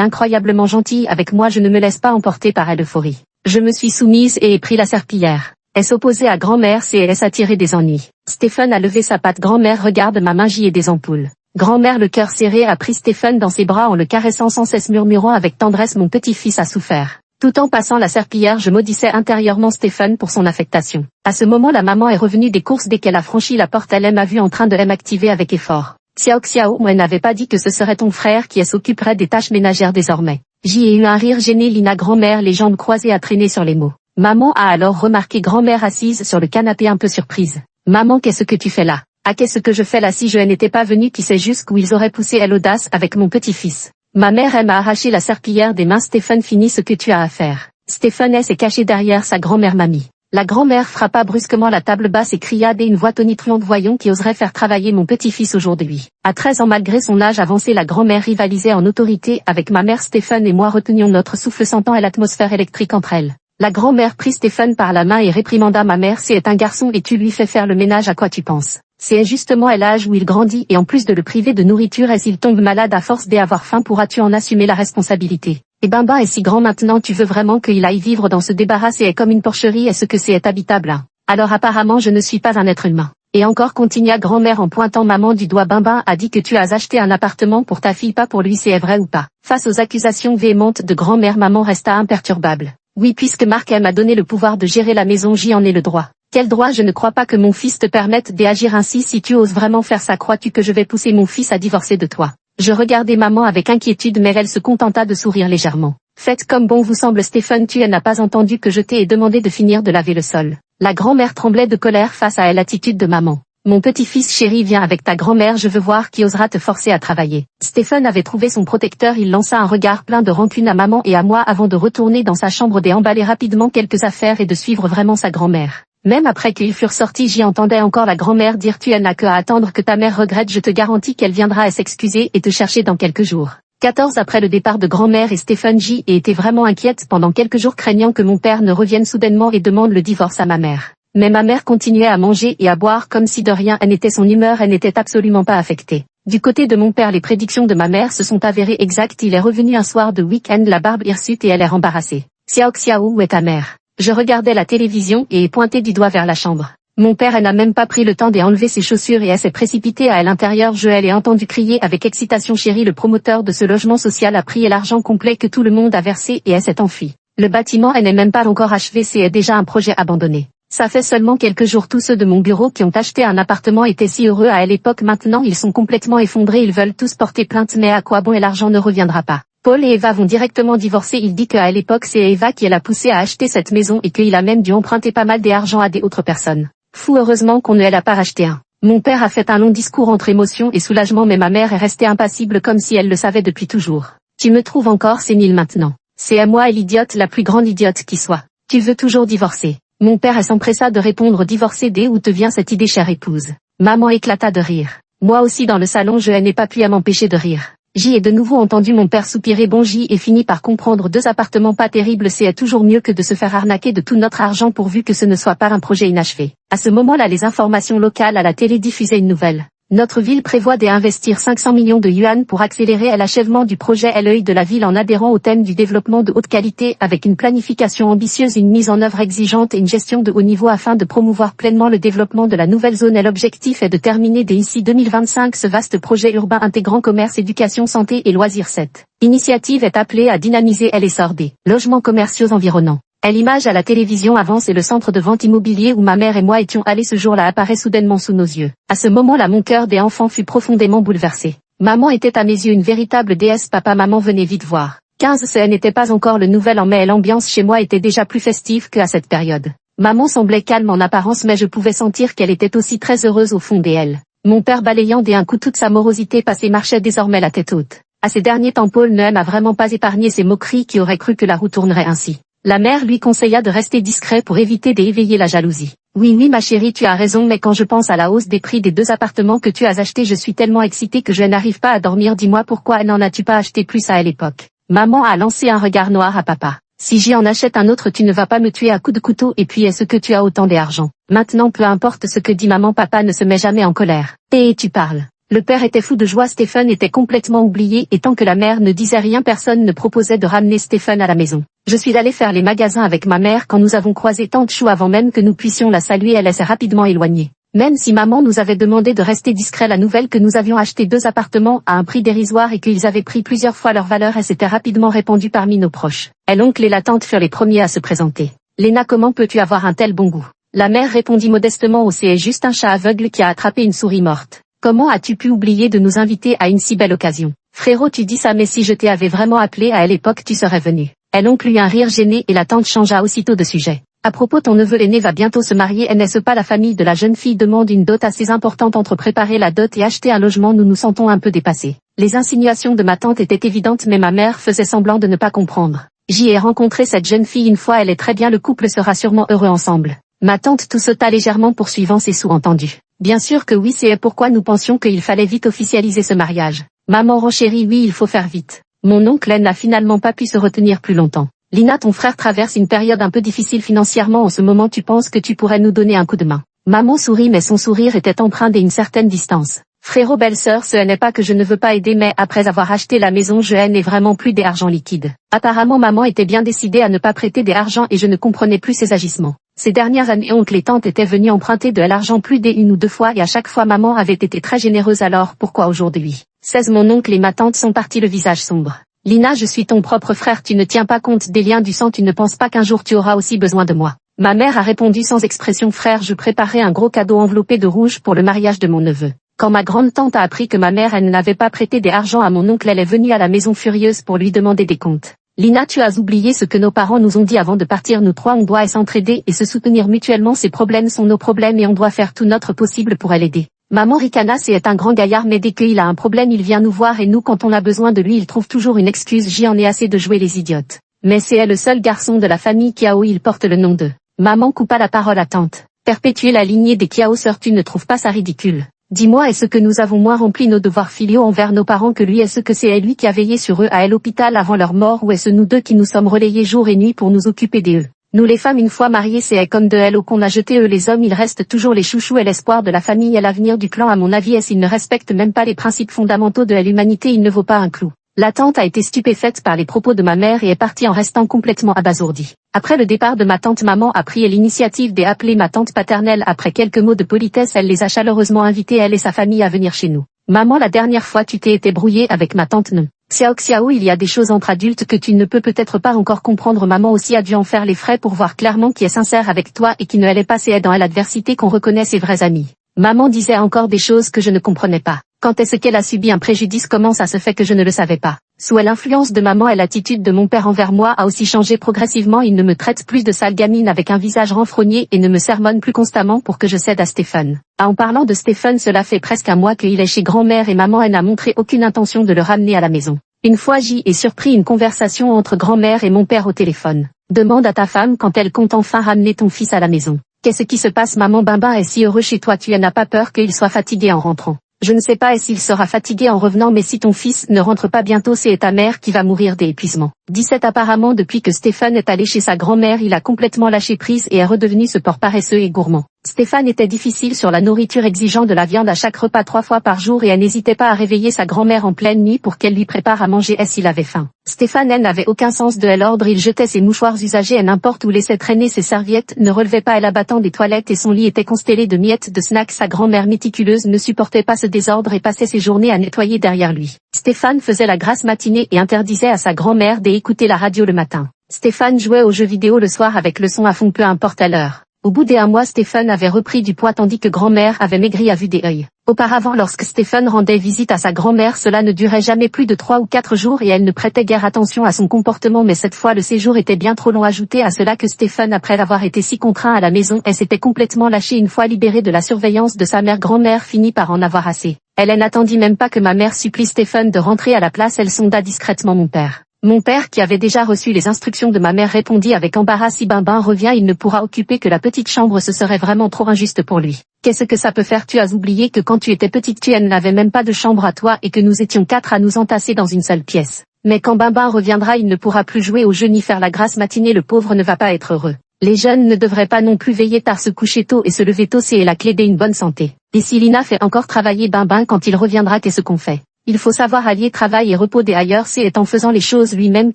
incroyablement gentille avec moi, je ne me laisse pas emporter par l'euphorie. Je me suis soumise et ai pris la serpillière. Elle s'opposait à grand-mère, elle s'attirait des ennuis. Stephen a levé sa patte. Grand-mère, regarde ma main, j'y ai des ampoules. Grand-mère, le cœur serré, a pris Stephen dans ses bras en le caressant sans cesse, murmurant avec tendresse: mon petit-fils a souffert. Tout en passant la serpillière, je maudissais intérieurement Stephen pour son affectation. À ce moment, la maman est revenue des courses. Dès qu'elle a franchi la porte, elle m'a vu en train de m'activer avec effort. Xiao Xiao, moi n'avais pas dit que ce serait ton frère qui s'occuperait des tâches ménagères désormais. J'y ai eu un rire gêné. Lina, grand-mère, les jambes croisées, a traîné sur les mots. Maman a alors remarqué grand-mère assise sur le canapé un peu surprise. Maman, qu'est-ce que tu fais là? Ah, qu'est-ce que je fais là? Si je n'étais pas venue, qui sait jusqu'où ils auraient poussé l'audace avec mon petit-fils. Ma mère m'a arraché la serpillière des mains. Stephen, finis ce que tu as à faire. Stephen s'est caché derrière sa grand-mère mamie. La grand-mère frappa brusquement la table basse et cria d'une voix tonitruante: voyons qui oserait faire travailler mon petit-fils aujourd'hui. À 13 ans, malgré son âge avancé, la grand-mère rivalisait en autorité avec ma mère. Stephen et moi retenions notre souffle, sentant l'atmosphère électrique entre elles. La grand-mère prit Stephen par la main et réprimanda ma mère: c'est un garçon et tu lui fais faire le ménage, à quoi tu penses? C'est justement l'âge où il grandit et en plus de le priver de nourriture, et s'il tombe malade à force d'avoir faim, pourras-tu en assumer la responsabilité? Et Bimba est si grand maintenant, tu veux vraiment qu'il aille vivre dans ce débarras? C'est comme une porcherie, est-ce que c'est habitable hein? Alors apparemment je ne suis pas un être humain. Et encore, continua grand-mère en pointant maman du doigt, Bimba a dit que tu as acheté un appartement pour ta fille, pas pour lui, c'est vrai ou pas? Face aux accusations véhémentes de grand-mère, maman resta imperturbable. Oui, puisque Marc m'a donné le pouvoir de gérer la maison, j'y en ai le droit. Quel droit? Je ne crois pas que mon fils te permette d'agir ainsi. Si tu oses vraiment faire ça, crois-tu que je vais pousser mon fils à divorcer de toi? Je regardai maman avec inquiétude, mais elle se contenta de sourire légèrement. Faites comme bon vous semble. Stephen, tu n'as pas entendu que je t'ai demandé de finir de laver le sol? La grand-mère tremblait de colère face à l'attitude de maman. Mon petit-fils chéri, viens avec ta grand-mère, je veux voir qui osera te forcer à travailler. Stephen avait trouvé son protecteur, il lança un regard plein de rancune à maman et à moi avant de retourner dans sa chambre, d'emballer rapidement quelques affaires et de suivre vraiment sa grand-mère. Même après qu'ils furent sortis, j'y entendais encore la grand-mère dire: tu n'as que à attendre que ta mère regrette, je te garantis qu'elle viendra s'excuser et te chercher dans quelques jours. 14 après le départ de grand-mère et Stephen, j'y ai été vraiment inquiète pendant quelques jours, craignant que mon père ne revienne soudainement et demande le divorce à ma mère. Mais ma mère continuait à manger et à boire comme si de rien n'était, son humeur elle n'était absolument pas affectée. Du côté de mon père, les prédictions de ma mère se sont avérées exactes, il est revenu un soir de week-end, la barbe hirsute et elle est embarrassée. Xiao Xiao, où est ta mère? Je regardais la télévision et ai pointé du doigt vers la chambre. Mon père n'a même pas pris le temps d'enlever ses chaussures et s'est précipité à l'intérieur. Je l'ai entendu crier avec excitation: chérie, le promoteur de ce logement social a pris l'argent complet que tout le monde a versé et s'est enfui. Le bâtiment n'est même pas encore achevé, c'est déjà un projet abandonné. Ça fait seulement quelques jours tous ceux de mon bureau qui ont acheté un appartement étaient si heureux à l'époque maintenant ils sont complètement effondrés ils veulent tous porter plainte mais à quoi bon et l'argent ne reviendra pas. Paul et Eva vont directement divorcer il dit qu'à l'époque c'est Eva qui l'a poussé à acheter cette maison et qu'il a même dû emprunter pas mal d'argent à des autres personnes. Fou heureusement qu'on ne l'a pas racheté un. Mon père a fait un long discours entre émotion et soulagement mais ma mère est restée impassible comme si elle le savait depuis toujours. Tu me trouves encore sénile maintenant. C'est à moi et l'idiote la plus grande idiote qui soit. Tu veux toujours divorcer. Mon père s'empressa de répondre divorcer dès où te vient cette idée chère épouse. Maman éclata de rire. Moi aussi dans le salon je n'ai pas pu à m'empêcher de rire. J'y ai de nouveau entendu mon père soupirer bon j'y ai fini par comprendre 2 appartements pas terribles c'est toujours mieux que de se faire arnaquer de tout notre argent pourvu que ce ne soit pas un projet inachevé. À ce moment-là les informations locales à la télé diffusaient une nouvelle. Notre ville prévoit d'investir 500 millions de yuan pour accélérer l'achèvement du projet l'œil de la ville en adhérant au thème du développement de haute qualité avec une planification ambitieuse, une mise en œuvre exigeante et une gestion de haut niveau afin de promouvoir pleinement le développement de la nouvelle zone. L'objectif est de terminer d'ici 2025 ce vaste projet urbain intégrant commerce, éducation, santé et loisirs. Cette initiative est appelée à dynamiser l'essor des logements commerciaux environnants. L'image à la télévision avance et le centre de vente immobilier où ma mère et moi étions allés ce jour-là apparaît soudainement sous nos yeux. À ce moment-là mon cœur des enfants fut profondément bouleversé. Maman était à mes yeux une véritable déesse. Papa, maman venez vite voir. 15 ce n'était pas encore le nouvel an mais l'ambiance chez moi était déjà plus festive qu'à cette période. Maman semblait calme en apparence mais je pouvais sentir qu'elle était aussi très heureuse au fond d'elle. Mon père balayant d'un coup toute sa morosité passée marchait désormais la tête haute. À ces derniers temps Paul ne m'a vraiment pas épargné ces moqueries qui auraient cru que la roue tournerait ainsi. La mère lui conseilla de rester discret pour éviter d'éveiller la jalousie. Oui ma chérie tu as raison mais quand je pense à la hausse des prix des 2 appartements que tu as achetés je suis tellement excitée que je n'arrive pas à dormir. Dis-moi pourquoi n'en as-tu pas acheté plus à l'époque? Maman a lancé un regard noir à papa. Si j'y en achète un autre tu ne vas pas me tuer à coups de couteau et puis est-ce que tu as autant d'argent? Maintenant peu importe ce que dit maman papa ne se met jamais en colère. Et tu parles. Le père était fou de joie, Stephen était complètement oublié et tant que la mère ne disait rien personne ne proposait de ramener Stephen à la maison. Je suis allée faire les magasins avec ma mère quand nous avons croisé tante Chou avant même que nous puissions la saluer elle s'est rapidement éloignée. Même si maman nous avait demandé de rester discret la nouvelle que nous avions acheté 2 appartements à un prix dérisoire et qu'ils avaient pris plusieurs fois leur valeur elle s'était rapidement répandue parmi nos proches. L'oncle et la tante furent les premiers à se présenter. Léna comment peux-tu avoir un tel bon goût? La mère répondit modestement c'est juste un chat aveugle qui a attrapé une souris morte. Comment as-tu pu oublier de nous inviter à une si belle occasion? Frérot tu dis ça mais si je t'avais vraiment appelé à l'époque tu serais venu. L'oncle eut un rire gêné et la tante changea aussitôt de sujet. À propos ton neveu l'aîné va bientôt se marier n'est-ce pas? La famille de la jeune fille demande une dot assez importante entre préparer la dot et acheter un logement nous nous sentons un peu dépassés. Les insinuations de ma tante étaient évidentes mais ma mère faisait semblant de ne pas comprendre. J'y ai rencontré cette jeune fille une fois elle est très bien le couple sera sûrement heureux ensemble. Ma tante tout sauta légèrement poursuivant ses sous-entendus. Bien sûr que oui c'est pourquoi nous pensions qu'il fallait vite officialiser ce mariage. Maman renchérit oui il faut faire vite. Mon oncle n'a finalement pas pu se retenir plus longtemps. Lina ton frère traverse une période un peu difficile financièrement en ce moment tu penses que tu pourrais nous donner un coup de main? Maman sourit mais son sourire était empreint d'une certaine distance. Frérot belle-sœur ce n'est pas que je ne veux pas aider mais après avoir acheté la maison je n'ai vraiment plus d'argent liquide. Apparemment maman était bien décidée à ne pas prêter d'argent et je ne comprenais plus ses agissements. Ces dernières années oncle et tante étaient venus emprunter de l'argent plus d'1 ou 2 fois et à chaque fois maman avait été très généreuse alors pourquoi aujourd'hui? 16 Mon oncle et ma tante sont partis le visage sombre. Lina je suis ton propre frère tu ne tiens pas compte des liens du sang tu ne penses pas qu'un jour tu auras aussi besoin de moi? Ma mère a répondu sans expression frère je préparais un gros cadeau enveloppé de rouge pour le mariage de mon neveu. Quand ma grande tante a appris que ma mère elle n'avait pas prêté d'argent à mon oncle elle est venue à la maison furieuse pour lui demander des comptes. Lina tu as oublié ce que nos parents nous ont dit avant de partir nous 3 on doit s'entraider et se soutenir mutuellement ses problèmes sont nos problèmes et on doit faire tout notre possible pour l'aider. Maman ricana c'est un grand gaillard mais dès qu'il a un problème il vient nous voir et nous quand on a besoin de lui il trouve toujours une excuse j'en ai assez de jouer les idiotes. Mais c'est le seul garçon de la famille Kiao il porte le nom de. Maman coupa la parole à tante. Perpétuer la lignée des Kiao sœurs tu ne trouves pas ça ridicule? Dis-moi est-ce que nous avons moins rempli nos devoirs filiaux envers nos parents que lui? Est-ce que c'est lui qui a veillé sur eux à l'hôpital avant leur mort ou est-ce nous deux qui nous sommes relayés jour et nuit pour nous occuper d'eux? Nous les femmes une fois mariées c'est comme de elle qu'on a jeté eux les hommes ils restent toujours les chouchous et l'espoir de la famille et l'avenir du clan à mon avis s'ils ne respectent même pas les principes fondamentaux de l'humanité il ne vaut pas un clou. La tante a été stupéfaite par les propos de ma mère et est partie en restant complètement abasourdie. Après le départ de ma tante maman a pris l'initiative d'appeler ma tante paternelle après quelques mots de politesse elle les a chaleureusement invités elle et sa famille à venir chez nous. Maman la dernière fois tu t'es été brouillée avec ma tante non? Xiao Xiao, il y a des choses entre adultes que tu ne peux peut-être pas encore comprendre. Maman aussi a dû en faire les frais pour voir clairement qui est sincère avec toi et qui ne l'est pas. C'est dans l'adversité qu'on reconnaît ses vrais amis. Maman disait encore des choses que je ne comprenais pas. Quand est-ce qu'elle a subi un préjudice? Comment ça se fait que je ne le savais pas? Sous l'influence de maman et l'attitude de mon père envers moi a aussi changé progressivement. Il ne me traite plus de sale gamine avec un visage renfrogné et ne me sermonne plus constamment pour que je cède à Stéphane. En parlant de Stéphane, cela fait presque un mois qu'il est chez grand-mère et maman n'a montré aucune intention de le ramener à la maison. Une fois j'y ai surpris une conversation entre grand-mère et mon père au téléphone. Demande à ta femme quand elle compte enfin ramener ton fils à la maison. Qu'est-ce qui se passe? Maman, Bimbin est si heureux chez toi, tu n'as pas peur qu'il soit fatigué en rentrant? Je ne sais pas s'il sera fatigué en revenant, mais si ton fils ne rentre pas bientôt, c'est ta mère qui va mourir d'épuisement. 17 Apparemment depuis que Stéphane est allé chez sa grand-mère, il a complètement lâché prise et est redevenu ce porc paresseux et gourmand. Stéphane était difficile sur la nourriture, exigeant de la viande à chaque repas 3 fois par jour et elle n'hésitait pas à réveiller sa grand-mère en pleine nuit pour qu'elle lui prépare à manger s'il avait faim. Stéphane n'avait aucun sens de l'ordre, il jetait ses mouchoirs usagés n'importe où, laissait traîner ses serviettes, ne relevait pas l'abattant des toilettes et son lit était constellé de miettes de snacks. Sa grand-mère méticuleuse ne supportait pas ce désordre et passait ses journées à nettoyer derrière lui. Stéphane faisait la grasse matinée et interdisait à sa grand-mère d'écouter la radio le matin. Stéphane jouait aux jeux vidéo le soir avec le son à fond, peu importe à l'heure. Au bout d'1 mois, Stéphane avait repris du poids tandis que grand-mère avait maigri à vue des yeux. Auparavant, lorsque Stéphane rendait visite à sa grand-mère, cela ne durait jamais plus de 3 ou 4 jours et elle ne prêtait guère attention à son comportement, mais cette fois le séjour était bien trop long. Ajouté à cela que Stéphane, après avoir été si contraint à la maison, elle s'était complètement lâchée une fois libérée de la surveillance de sa mère. Grand-mère finit par en avoir assez. Elle n'attendit même pas que ma mère supplie Stéphane de rentrer à la place, elle sonda discrètement mon père. Mon père, qui avait déjà reçu les instructions de ma mère, répondit avec embarras: si Bimbin revient, il ne pourra occuper que la petite chambre, ce serait vraiment trop injuste pour lui. Qu'est-ce que ça peut faire? Tu as oublié que quand tu étais petite, tu n'avais même pas de chambre à toi et que nous étions 4 à nous entasser dans une seule pièce. Mais quand Bimbin reviendra, il ne pourra plus jouer aux jeux ni faire la grasse matinée, le pauvre ne va pas être heureux. Les jeunes ne devraient pas non plus veiller tard, se coucher tôt et se lever tôt, c'est la clé d'une bonne santé. Et si Lina fait encore travailler Bimbin quand il reviendra, qu'est-ce qu'on fait? Il faut savoir allier travail et repos. D'ailleurs, c'est en faisant les choses lui-même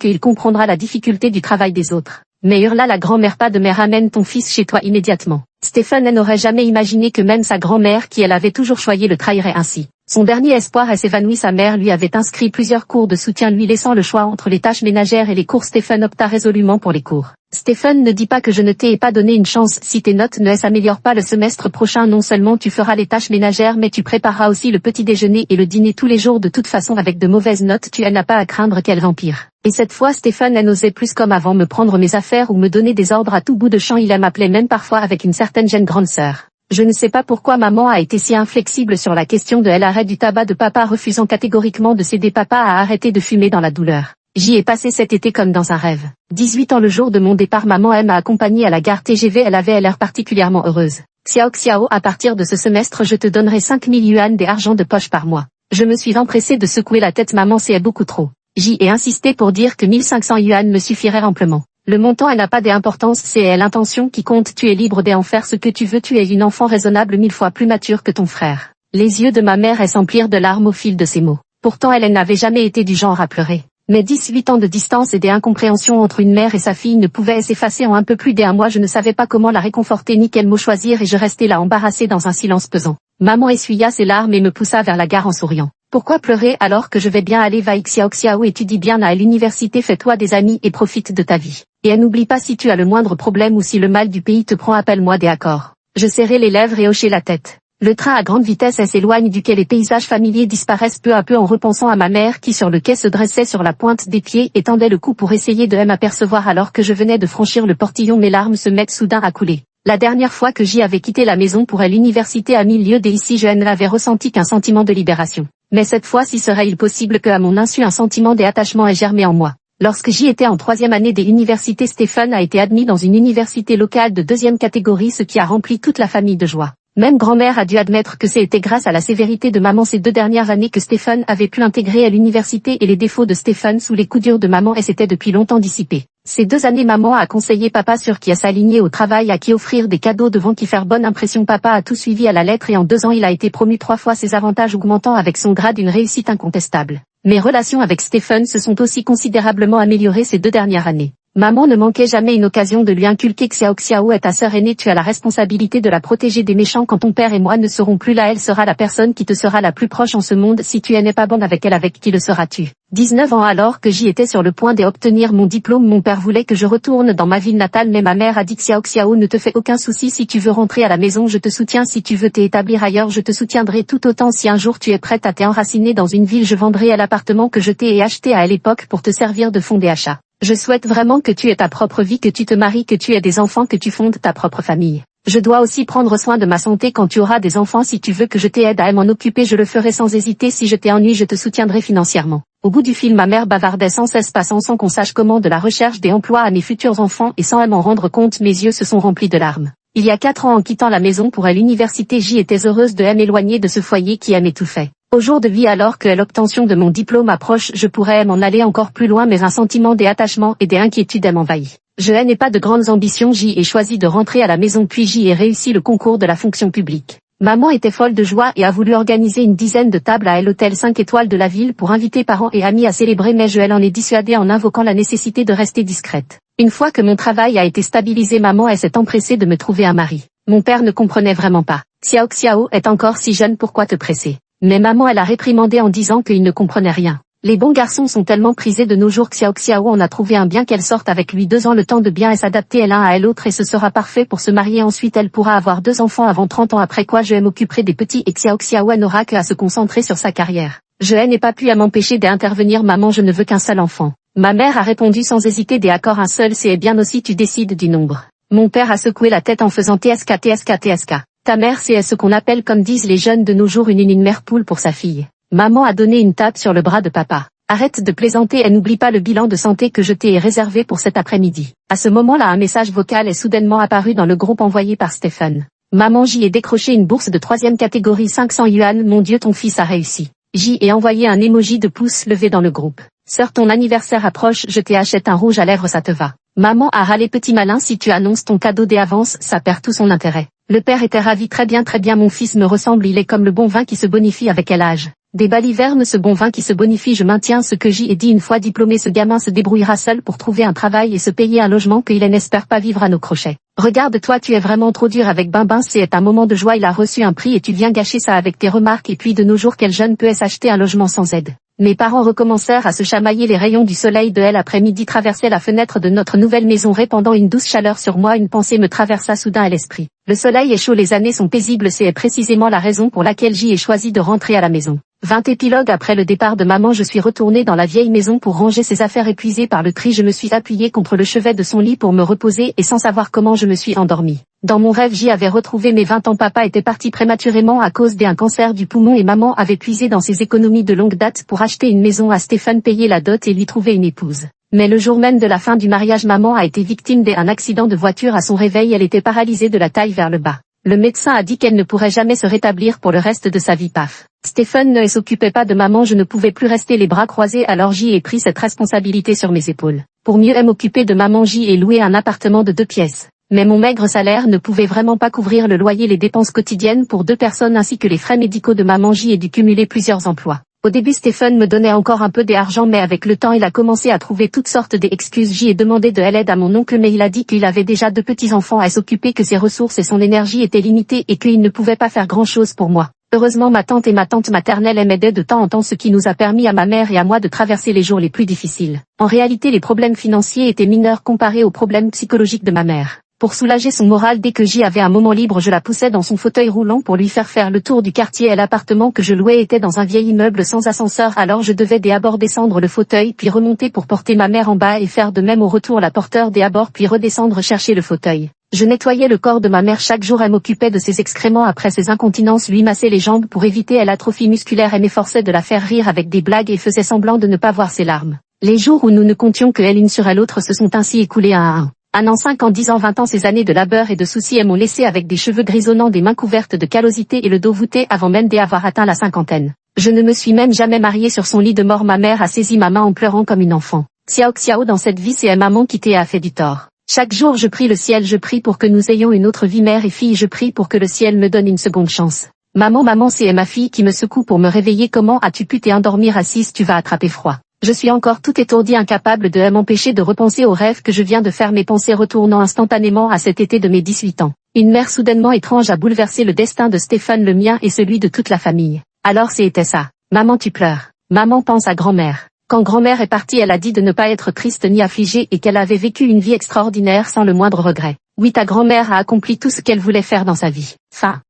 qu'il comprendra la difficulté du travail des autres. Mais hurla la grand-mère, pas de mère, amène ton fils chez toi immédiatement. Stéphane n'aurait jamais imaginé que même sa grand-mère, qui elle avait toujours choyé, le trahirait ainsi. Son dernier espoir s'évanouit. Sa mère lui avait inscrit plusieurs cours de soutien, lui laissant le choix entre les tâches ménagères et les cours. Stéphane opta résolument pour les cours. Stéphane, ne dis pas que je ne t'ai pas donné une chance. Si tes notes ne s'améliorent pas le semestre prochain, non seulement tu feras les tâches ménagères, mais tu prépareras aussi le petit déjeuner et le dîner tous les jours. De toute façon, avec de mauvaises notes, tu n'as pas à craindre qu'elle vampire. Et cette fois, Stéphane n'osait plus comme avant me prendre mes affaires ou me donner des ordres à tout bout de champ. Il m'appelait même parfois avec une certaine gêne grande sœur. Je ne sais pas pourquoi maman a été si inflexible sur la question de l'arrêt du tabac de papa, refusant catégoriquement de s'aider papa à arrêter de fumer dans la douleur. J'y ai passé cet été comme dans un rêve. 18 ans le jour de mon départ, maman m'a accompagnée à la gare TGV, elle avait l'air particulièrement heureuse. Xiao Xiao, à partir de ce semestre, je te donnerai 5000 yuan d'argent de poche par mois. Je me suis empressée de secouer la tête. Maman, c'est beaucoup trop. J'y ai insisté pour dire que 1500 yuan me suffirait amplement. Le montant n'a pas d'importance, c'est l'intention qui compte. Tu es libre d'en faire ce que tu veux, tu es une enfant raisonnable 1000 fois plus mature que ton frère. Les yeux de ma mère s'emplirent de larmes au fil de ces mots. Pourtant elle n'avait jamais été du genre à pleurer. Mais 18 ans de distance et des incompréhensions entre une mère et sa fille ne pouvaient s'effacer en un peu plus d'1 mois. Je ne savais pas comment la réconforter ni quel mot choisir et je restais là embarrassée dans un silence pesant. Maman essuya ses larmes et me poussa vers la gare en souriant. Pourquoi pleurer alors que je vais bien aller? Va Xiao Xiao, étudie bien à l'université, fais-toi des amis et profite de ta vie. Et n'oublie pas, si tu as le moindre problème ou si le mal du pays te prend, appelle-moi. D'accord. Je serrai les lèvres et hochai la tête. Le train à grande vitesse s'éloigne, duquel les paysages familiers disparaissent peu à peu, en repensant à ma mère qui sur le quai se dressait sur la pointe des pieds et tendait le cou pour essayer de m'apercevoir alors que je venais de franchir le portillon. Mes larmes se mettent soudain à couler. La dernière fois que j'y avais quitté la maison pour l'université à 1000 lieues d'ici, je n'avais ressenti qu'un sentiment de libération. Mais cette fois-ci, serait-il possible que à mon insu un sentiment d'attachement ait germé en moi? Lorsque j'y étais en 3e année des universités, Stéphane a été admis dans une université locale de 2e catégorie, ce qui a rempli toute la famille de joie. Même grand-mère a dû admettre que c'était grâce à la sévérité de maman ces 2 dernières années que Stéphane avait pu intégrer à l'université et les défauts de Stéphane sous les coups durs de maman s'étaient depuis longtemps dissipés. Ces 2 années, maman a conseillé papa sur qui à s'aligner au travail, à qui offrir des cadeaux, devant qui faire bonne impression. Papa a tout suivi à la lettre et en 2 ans il a été promu 3 fois, ses avantages augmentant avec son grade, une réussite incontestable. Mes relations avec Stéphane se sont aussi considérablement améliorées ces 2 dernières années. Maman ne manquait jamais une occasion de lui inculquer que Xiao Xiao est ta sœur aînée, tu as la responsabilité de la protéger des méchants quand ton père et moi ne serons plus là, elle sera la personne qui te sera la plus proche en ce monde, si tu n'es pas bonne avec elle, avec qui le seras-tu? 19 ans alors que j'y étais sur le point d'obtenir mon diplôme, mon père voulait que je retourne dans ma ville natale, mais ma mère a dit que Xiao Xiao ne te fait aucun souci, si tu veux rentrer à la maison je te soutiens, si tu veux t'établir ailleurs je te soutiendrai tout autant, si un jour tu es prête à t'enraciner dans une ville je vendrai l'appartement que je t'ai acheté à l'époque pour te servir de fonds d'achat. Je souhaite vraiment que tu aies ta propre vie, que tu te maries, que tu aies des enfants, que tu fondes ta propre famille. Je dois aussi prendre soin de ma santé quand tu auras des enfants, si tu veux que je t'aide à m'en occuper je le ferai sans hésiter, si je t'ennuie je te soutiendrai financièrement. Au bout du fil ma mère bavardait sans cesse, passant sans qu'on sache comment, de la recherche des emplois à mes futurs enfants, et sans m'en rendre compte mes yeux se sont remplis de larmes. Il y a 4 ans, en quittant la maison pour l'université, j'y étais heureuse de m'éloigner de ce foyer qui m'étouffait. Au jour de vie, alors que l'obtention de mon diplôme approche, je pourrais m'en aller encore plus loin, mais un sentiment d'attachement et d'inquiétude m'envahit. Je n'ai pas de grandes ambitions, j'y ai choisi de rentrer à la maison, puis j'y ai réussi le concours de la fonction publique. Maman était folle de joie et a voulu organiser une dizaine de tables à l'hôtel 5 étoiles de la ville pour inviter parents et amis à célébrer, mais elle en est dissuadée en invoquant la nécessité de rester discrète. Une fois que mon travail a été stabilisé, maman s'est empressée de me trouver un mari. Mon père ne comprenait vraiment pas. Xiao Xiao est encore si jeune, pourquoi te presser? Mais maman elle a réprimandé en disant qu'il ne comprenait rien. Les bons garçons sont tellement prisés de nos jours que Xiao Xiao en a trouvé un bien, qu'elle sorte avec lui 2 ans, le temps de bien s'adapter l'un à l'autre, et ce sera parfait pour se marier. Ensuite elle pourra avoir 2 enfants avant 30 ans, après quoi je m'occuperai des petits et Xiao Xiao n'aura qu'à se concentrer sur sa carrière. Je n'ai pas pu m'empêcher d'intervenir. Maman, je ne veux qu'un seul enfant. Ma mère a répondu sans hésiter, d'accord, un seul c'est bien aussi, tu décides du nombre. Mon père a secoué la tête en faisant TSK TSK TSK. Ta mère c'est ce qu'on appelle, comme disent les jeunes de nos jours, une mère poule pour sa fille. Maman a donné une tape sur le bras de papa. Arrête de plaisanter et n'oublie pas le bilan de santé que je t'ai réservé pour cet après-midi. À ce moment-là, un message vocal est soudainement apparu dans le groupe envoyé par Stéphane. Maman, j'y ai décroché une bourse de 3e catégorie, 500 yuan, mon Dieu, ton fils a réussi. J'y ai envoyé un emoji de pouce levé dans le groupe. Sœur, ton anniversaire approche, je t'achète un rouge à lèvres, ça te va? Maman a râlé, petit malin, si tu annonces ton cadeau dès avance, ça perd tout son intérêt. Le père était ravi, très bien, mon fils me ressemble, il est comme le bon vin qui se bonifie avec l'âge. Des balivernes, ce bon vin qui se bonifie, je maintiens ce que j'y ai dit, une fois diplômé ce gamin se débrouillera seul pour trouver un travail et se payer un logement qu'il n'espère pas vivre à nos crochets. Regarde-toi, tu es vraiment trop dur avec Bimbin, c'est un moment de joie, il a reçu un prix et tu viens gâcher ça avec tes remarques, et puis de nos jours quel jeune peut s'acheter un logement sans aide? Mes parents recommencèrent à se chamailler, les rayons du soleil de l'après-midi traversaient la fenêtre de notre nouvelle maison répandant une douce chaleur sur moi, une pensée me traversa soudain à l'esprit. Le soleil est chaud, les années sont paisibles, c'est précisément la raison pour laquelle j'y ai choisi de rentrer à la maison. 20 épilogues après le départ de maman, je suis retournée dans la vieille maison pour ranger ses affaires. Épuisée par le tri, je me suis appuyée contre le chevet de son lit pour me reposer et sans savoir comment je me suis endormie. Dans mon rêve, j'y avais retrouvé mes 20 ans. Papa était parti prématurément à cause d'un cancer du poumon et maman avait puisé dans ses économies de longue date pour acheter une maison à Stéphane, payer la dot et lui trouver une épouse. Mais le jour même de la fin du mariage, maman a été victime d'un accident de voiture. À son réveil, elle était paralysée de la taille vers le bas. Le médecin a dit qu'elle ne pourrait jamais se rétablir pour le reste de sa vie. Paf. Stéphane ne s'occupait pas de maman, je ne pouvais plus rester les bras croisés, alors j'y ai pris cette responsabilité sur mes épaules. Pour mieux m'occuper de maman, j'y ai loué un appartement de 2 pièces. Mais mon maigre salaire ne pouvait vraiment pas couvrir le loyer, les dépenses quotidiennes pour 2 personnes ainsi que les frais médicaux de maman. J'y ai dû cumuler plusieurs emplois. Au début, Stéphane me donnait encore un peu d'argent, mais avec le temps il a commencé à trouver toutes sortes d'excuses. J'y ai demandé de l'aide à mon oncle, mais il a dit qu'il avait déjà 2 petits-enfants à s'occuper, que ses ressources et son énergie étaient limitées et qu'il ne pouvait pas faire grand-chose pour moi. Heureusement, ma tante et ma tante maternelle m'aidaient de temps en temps, ce qui nous a permis à ma mère et à moi de traverser les jours les plus difficiles. En réalité, les problèmes financiers étaient mineurs comparés aux problèmes psychologiques de ma mère. Pour soulager son moral, dès que j'y avais un moment libre, je la poussais dans son fauteuil roulant pour lui faire le tour du quartier, et l'appartement que je louais était dans un vieil immeuble sans ascenseur, alors je devais d'abord descendre le fauteuil puis remonter pour porter ma mère en bas et faire de même au retour, la porteur d'abord puis redescendre chercher le fauteuil. Je nettoyais le corps de ma mère chaque jour, elle m'occupait de ses excréments après ses incontinences, lui massait les jambes pour éviter l'atrophie musculaire, elle m'efforçait de la faire rire avec des blagues et faisait semblant de ne pas voir ses larmes. Les jours où nous ne comptions que l'une sur l'autre se sont ainsi écoulés un à un. 1 an, 5 ans, 10 ans, 20 ans, ces années de labeur et de soucis, elles m'ont laissé avec des cheveux grisonnants, des mains couvertes de callosité et le dos voûté avant même d'avoir atteint la 50aine. Je ne me suis même jamais mariée. Sur son lit de mort, ma mère a saisi ma main en pleurant comme une enfant. Xiao Xiao, dans cette vie, c'est maman qui t'a fait du tort. Chaque jour je prie le ciel, je prie pour que nous ayons une autre vie, mère et fille, je prie pour que le ciel me donne une seconde chance. Maman, c'est ma fille qui me secoue pour me réveiller. Comment as-tu pu t'endormir assise? Tu vas attraper froid. Je suis encore tout étourdi, incapable de m'empêcher de repenser au rêve que je viens de faire, mes pensées retournant instantanément à cet été de mes 18 ans. Une mère soudainement étrange a bouleversé le destin de Stéphane, le mien et celui de toute la famille. Alors c'était ça. Maman, tu pleures. Maman pense à grand-mère. Quand grand-mère est partie, elle a dit de ne pas être triste ni affligée et qu'elle avait vécu une vie extraordinaire sans le moindre regret. Oui, ta grand-mère a accompli tout ce qu'elle voulait faire dans sa vie. Fin.